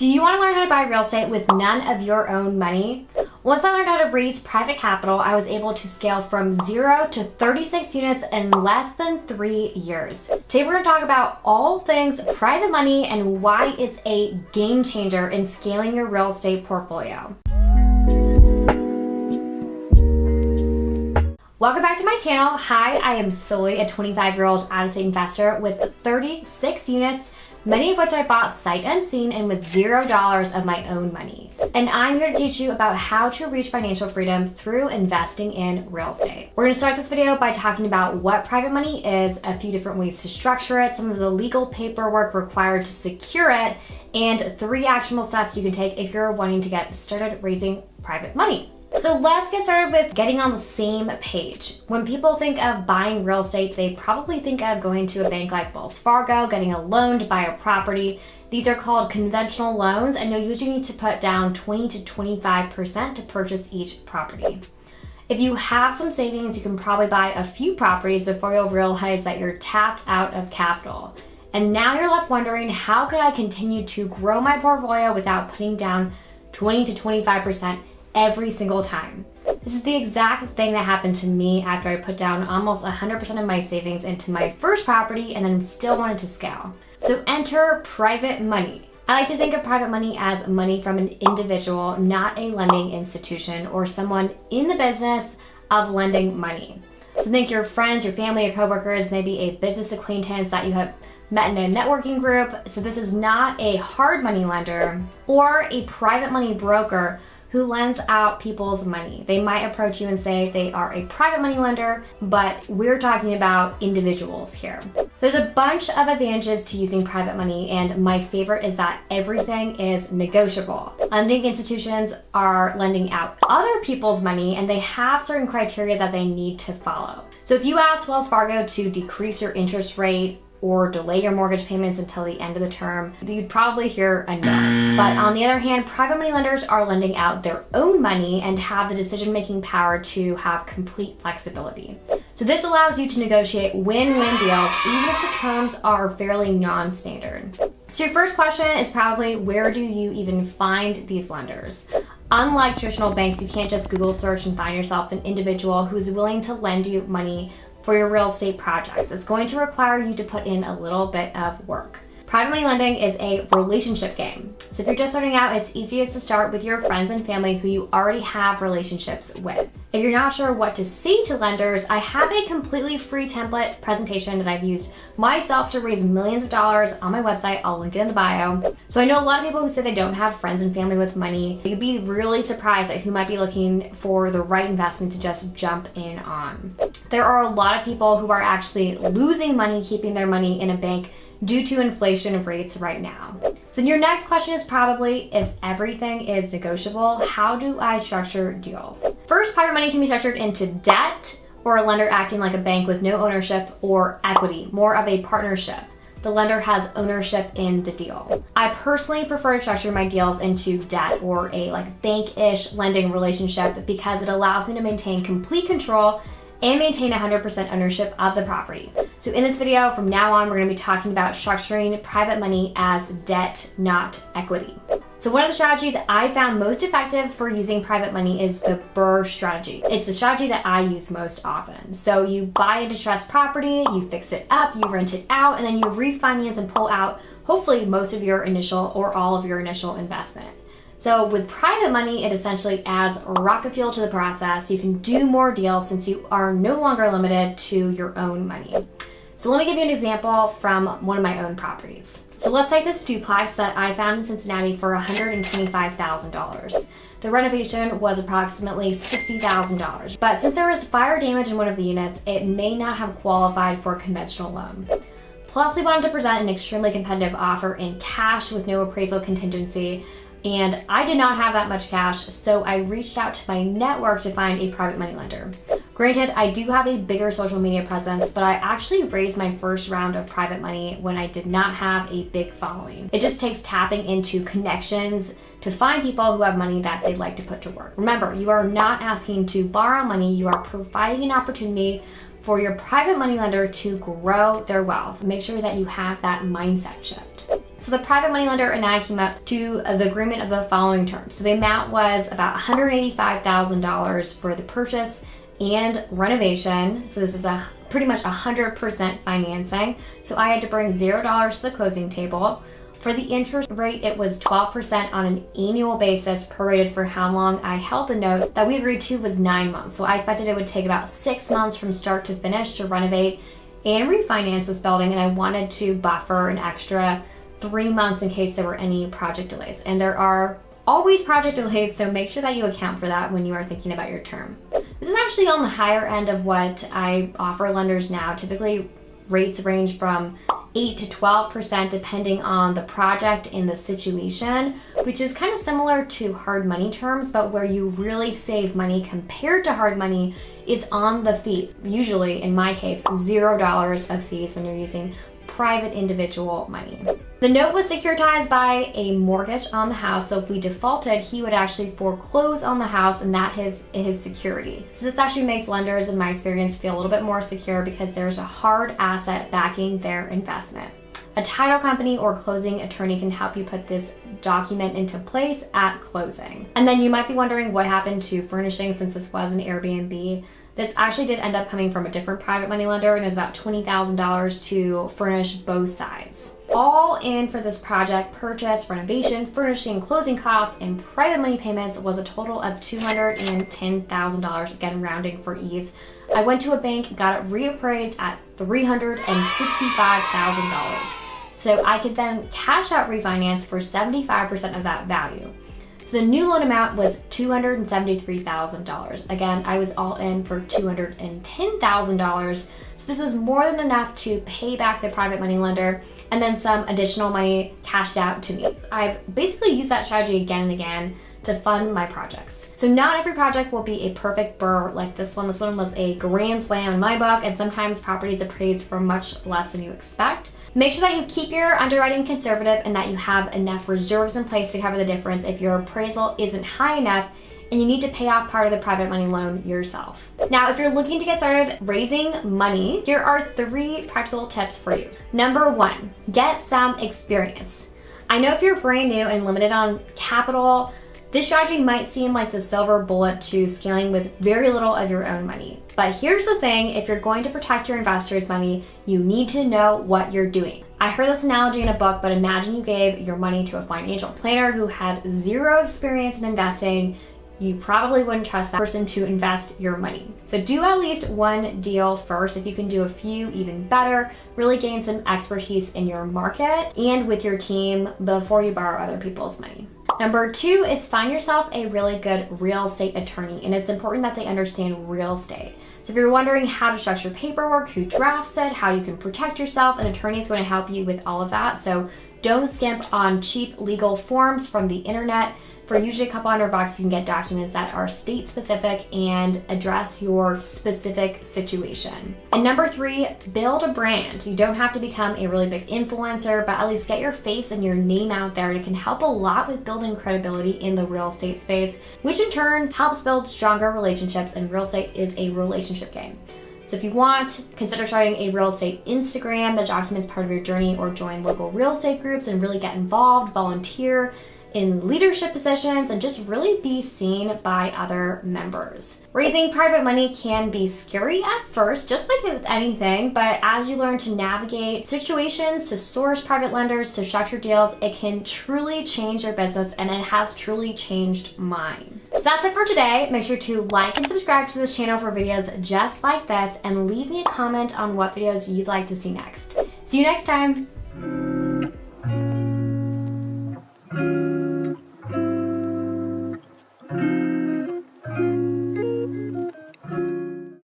Do you want to learn how to buy real estate with none of your own money? Once I learned how to raise private capital, I was able to scale from 0 to 36 units in less than 3 years. Today we're going to talk about all things private money and why it's a game changer in scaling your real estate portfolio. Welcome back to my channel. Hi, I am Soli, a 25-year-old out-of-state investor with 36 units, many of which I bought sight unseen and with $0 of my own money. And I'm here to teach you about how to reach financial freedom through investing in real estate. We're gonna start this video by talking about what private money is, a few different ways to structure it, some of the legal paperwork required to secure it, and 3 actionable steps you can take if you're wanting to get started raising private money. So let's get started with getting on the same page. When people think of buying real estate, they probably think of going to a bank like Wells Fargo, getting a loan to buy a property. These are called conventional loans, and you'll usually need to put down 20 to 25% to purchase each property. If you have some savings, you can probably buy a few properties before you'll realize that you're tapped out of capital. And now you're left wondering, how could I continue to grow my portfolio without putting down 20 to 25% every single time? This is the exact thing that happened to me after I put down almost 100% of my savings into my first property and then still wanted to scale. So enter private money. I like to think of private money as money from an individual, not a lending institution or someone in the business of lending money. So think your friends, your family, your coworkers, maybe a business acquaintance that you have met in a networking group. So this is not a hard money lender or a private money broker who lends out people's money. They might approach you and say they are a private money lender, but we're talking about individuals here. There's a bunch of advantages to using private money, and my favorite is that everything is negotiable. Lending institutions are lending out other people's money, and they have certain criteria that they need to follow. So if you asked Wells Fargo to decrease your interest rate or delay your mortgage payments until the end of the term, you'd probably hear a no. But on the other hand, private money lenders are lending out their own money and have the decision-making power to have complete flexibility. So this allows you to negotiate win-win deals, even if the terms are fairly non-standard. So your first question is probably, where do you even find these lenders? Unlike traditional banks, you can't just Google search and find yourself an individual who's willing to lend you money for your real estate projects. It's going to require you to put in a little bit of work. Private money lending is a relationship game. So if you're just starting out, it's easiest to start with your friends and family who you already have relationships with. If you're not sure what to say to lenders, I have a completely free template presentation that I've used myself to raise millions of dollars on my website. I'll link it in the bio. So I know a lot of people who say they don't have friends and family with money. You'd be really surprised at who might be looking for the right investment to just jump in on. There are a lot of people who are actually losing money keeping their money in a bank due to inflation rates right now. So your next question is probably, if everything is negotiable, how do I structure deals? First, private money can be structured into debt or a lender acting like a bank with no ownership, or equity, more of a partnership. The lender has ownership in the deal. I personally prefer to structure my deals into debt or a bank-ish lending relationship because it allows me to maintain complete control and maintain 100% ownership of the property. So in this video, from now on, we're gonna be talking about structuring private money as debt, not equity. So one of the strategies I found most effective for using private money is the BRRRR strategy. It's the strategy that I use most often. So you buy a distressed property, you fix it up, you rent it out, and then you refinance and pull out hopefully most of your initial or all of your initial investment. So with private money, it essentially adds rocket fuel to the process. You can do more deals since you are no longer limited to your own money. So let me give you an example from one of my own properties. So let's take this duplex that I found in Cincinnati for $125,000. The renovation was approximately $60,000. But since there was fire damage in one of the units, it may not have qualified for a conventional loan. Plus, we wanted to present an extremely competitive offer in cash with no appraisal contingency, and I did not have that much cash, so I reached out to my network to find a private money lender. Granted, I do have a bigger social media presence, but I actually raised my first round of private money when I did not have a big following. It just takes tapping into connections to find people who have money that they'd like to put to work. Remember, you are not asking to borrow money, you are providing an opportunity for your private money lender to grow their wealth. Make sure that you have that mindset shift. So the private money lender and I came up to the agreement of the following terms. So the amount was about $185,000 for the purchase and renovation. So this is pretty much 100% financing. So I had to bring $0 to the closing table. For the interest rate, it was 12% on an annual basis, prorated for how long I held the note. That we agreed to was 9 months. So I expected it would take about 6 months from start to finish to renovate and refinance this building, and I wanted to buffer an extra 3 months in case there were any project delays. And there are always project delays, so make sure that you account for that when you are thinking about your term. This is actually on the higher end of what I offer lenders now. Typically, rates range from 8 to 12% depending on the project and the situation, which is kind of similar to hard money terms, but where you really save money compared to hard money is on the fees. Usually, in my case, $0 of fees when you're using private individual money. The note was securitized by a mortgage on the house, so if we defaulted, he would actually foreclose on the house, and that is his security. So this actually makes lenders, in my experience, feel a little bit more secure because there's a hard asset backing their investment. A title company or closing attorney can help you put this document into place at closing. And then you might be wondering what happened to furnishing since this was an Airbnb. This actually did end up coming from a different private money lender, and it was about $20,000 to furnish both sides. All in for this project, purchase, renovation, furnishing, closing costs, and private money payments was a total of $210,000, again rounding for ease. I went to a bank, got it reappraised at $365,000. So I could then cash out refinance for 75% of that value. The new loan amount was $273,000. Again, I was all in for $210,000. So this was more than enough to pay back the private money lender and then some additional money cashed out to me. I've basically used that strategy again and again to fund my projects. So not every project will be a perfect BRRRR like this one. This one was a grand slam in my book, and sometimes properties appraised for much less than you expect. Make sure that you keep your underwriting conservative and that you have enough reserves in place to cover the difference if your appraisal isn't high enough and you need to pay off part of the private money loan yourself. Now, if you're looking to get started raising money, here are 3 practical tips for you. Number 1, get some experience. I know if you're brand new and limited on capital, this strategy might seem like the silver bullet to scaling with very little of your own money. But here's the thing, if you're going to protect your investors' money, you need to know what you're doing. I heard this analogy in a book, but imagine you gave your money to a financial planner who had 0 experience in investing. You probably wouldn't trust that person to invest your money. So do at least 1 deal first. If you can do a few, even better. Really gain some expertise in your market and with your team before you borrow other people's money. Number 2 is find yourself a really good real estate attorney, and it's important that they understand real estate. So if you're wondering how to structure paperwork, who drafts it, how you can protect yourself, an attorney is going to help you with all of that. So don't skimp on cheap legal forms from the internet. For usually a couple $100, you can get documents that are state specific and address your specific situation. And number 3, build a brand. You don't have to become a really big influencer, but at least get your face and your name out there. It can help a lot with building credibility in the real estate space, which in turn helps build stronger relationships, and real estate is a relationship game. So if you want, consider starting a real estate Instagram that documents part of your journey, or join local real estate groups and really get involved, volunteer in leadership positions, and just really be seen by other members. Raising private money can be scary at first, just like with anything, but as you learn to navigate situations, to source private lenders, to structure deals, it can truly change your business, and it has truly changed mine. So that's it for today. Make sure to like and subscribe to this channel for videos just like this, and leave me a comment on what videos you'd like to see next. See you next time.